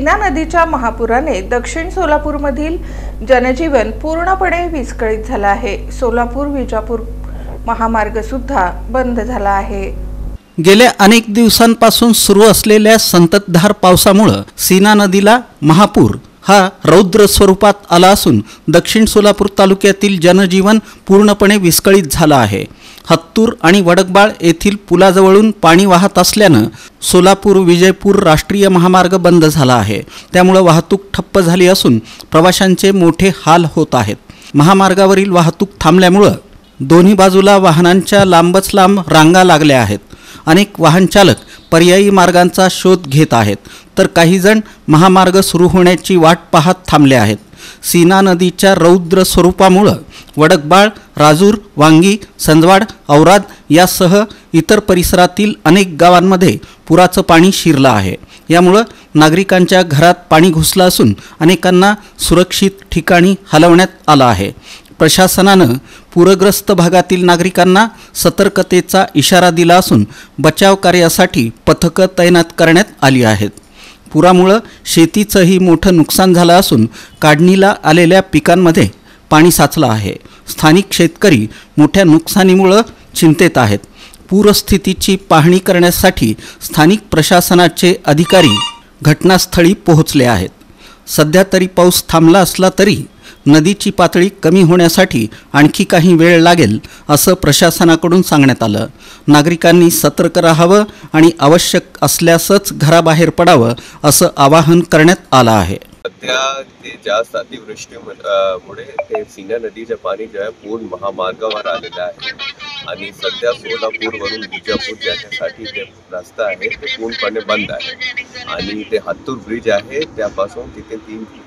सीना नदीच्या महापुराने दक्षिण सोलापूरमधील जनजीवन पूर्णपणे विस्कळीत झाले आहे। सोलापूर विजापूर महामार्ग सुद्धा बंद झाला आहे। गेल्या अनेक दिवसांपासून सुरू असलेल्या संततधार पावसामुळे सीना नदीला महापूर हा रौद्र स्वरूपात आला असून दक्षिण सोलापूर तालुक्यातील जनजीवन पूर्णपणे विस्कळीत झालं आहे। हत्तूर आणि वडकबाळ येथील पुलाजवळून पाणी वाहत असल्याने सोलापूर विजयपूर राष्ट्रीय महामार्ग बंद झाला आहे। त्यामुळे वाहतूक ठप्प झाली असून प्रवाशांचे मोठे हाल होत आहेत। महामार्गावरील वाहतूक थांबल्यामुळे दोन्ही बाजूला वाहनांच्या लांबच लांब रांगा लागल्या आहेत। अनेक वाहन चालक पर्यायी मार्गांचा शोध घेत आहेत, तर काही जण महामार्ग सुरू होण्याची वाट पाहत थांबले आहेत। सीना नदीच्या रौद्र स्वरूपामुळे वडकबाळ, राजूर, वांगी, संजवाड, औराद यासह इतर परिसरातील अनेक गावांमध्ये पुराचं पाणी शिरलं आहे। यामुळे नागरिकांच्या घरात पाणी घुसलं असून अनेकांना सुरक्षित ठिकाणी हलवण्यात आलं आहे। प्रशासनानं पूरग्रस्त भागातील नागरिकांना सतर्कतेचा इशारा दिला असून बचाव कार्यासाठी पथकं तैनात करण्यात आली आहेत। पुरामुळे शेतीचंही मोठं नुकसान झालं असून काढणीला आलेल्या पिकांमध्ये पाणी साचलं आहे। स्थानिक शेतकरी मोठ्या नुकसानीमुळे चिंतेत आहेत। पूरस्थितीची पाहणी करण्यासाठी स्थानिक प्रशासनाचे अधिकारी घटनास्थळी पोहोचले आहेत। सध्या तरी पाऊस थांबला असला तरी नदीची पातळी कमी होण्यासाठी आणखी काही वेळ लागेल असं प्रशासनाकडून सांगण्यात आलं। नागरिकांनी सतर्क राहावं आणि आवश्यक असल्यासच घराबाहेर पडावं असं आवाहन करण्यात आलं आहे। सध्या ते जास्त अतिवृष्टीमुळे ते सीना नदीचे पाणी जे आहे पूर्ण महामार्गावर आलेलं आहे आणि सध्या सोलापूरवरून विजापूर जाण्यासाठी जे रस्ता आहे ते पूर्णपणे बंद आहे आणि ते हत्तूर ब्रिज आहे त्यापासून तिथे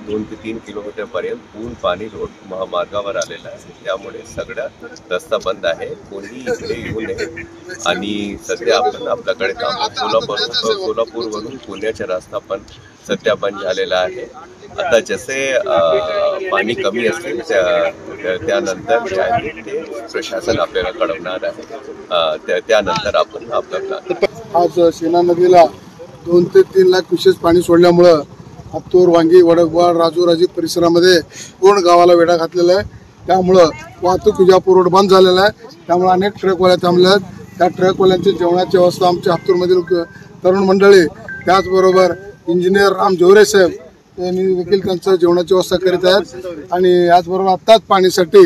2 ते 3 किलोमीटर पर्यंत पूर्ण पाणी रोड महामार्गावर आलेलं आहे। त्यामुळे सगळा रस्ता बंद आहे, कोणी इकडे येऊ नये आणि सध्या आपण आपल्याकडे सोलापूरवरून पुण्याचा रस्ता पण सध्या बंद झालेला आहे। आता जसे पाणी कमी असेल त्यानंतर जे आहे ते प्रशासन आपल्याला कळवणार आहे, त्यानंतर आपण आपला प्लॅन। आज सीना नदीला 2 ते 3 लाख क्युसेस पाणी सोडल्यामुळं हत्तूर, वांगी, वडकबाळ, राजूर आदी परिसरामध्ये पूर्ण गावाला वेढा घातलेला आहे। त्यामुळं वाहतूक विजापूर रोड बंद झालेला आहे। त्यामुळे अनेक ट्रकवाल्या थांबल्या आहेत। त्या ट्रकवाल्यांची जेवणाची व्यवस्था आमच्या हत्तूरमधील तरुण मंडळी, त्याचबरोबर इंजिनियर राम जोरे साहेब यांनी देखील त्यांचं जेवणाची व्यवस्था करीत आहेत। आणि याचबरोबर आत्ताच पाणीसाठी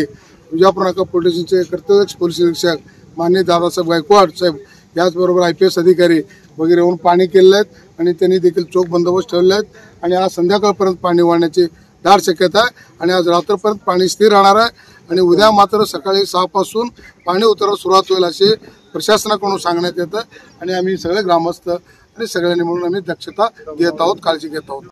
विजापूर नाका पोलीस स्टेशनचे कर्तव्यदक्ष पोलीस निरीक्षक माननीय दादासाहेब गायकवाड साहेब, याचबरोबर IPS अधिकारी वगैरे येऊन पाणी केलेले आहेत आणि त्यांनी देखील चोख बंदोबस्त ठेवले आहेत आणि आज संध्याकाळपर्यंत पाणी वाढण्याची दाट शक्यता आहे आणि आज रात्रपर्यंत पाणी स्थिर राहणार आहे आणि उद्या मात्र सकाळी 6 पासून पाणी उतरायला सुरुवात होईल असे प्रशासनाकडून सांगण्यात येतं आणि आम्ही सगळे ग्रामस्थ आणि सगळ्यांनी म्हणून आम्ही दक्षता घेत आहोत, काळजी घेत आहोत।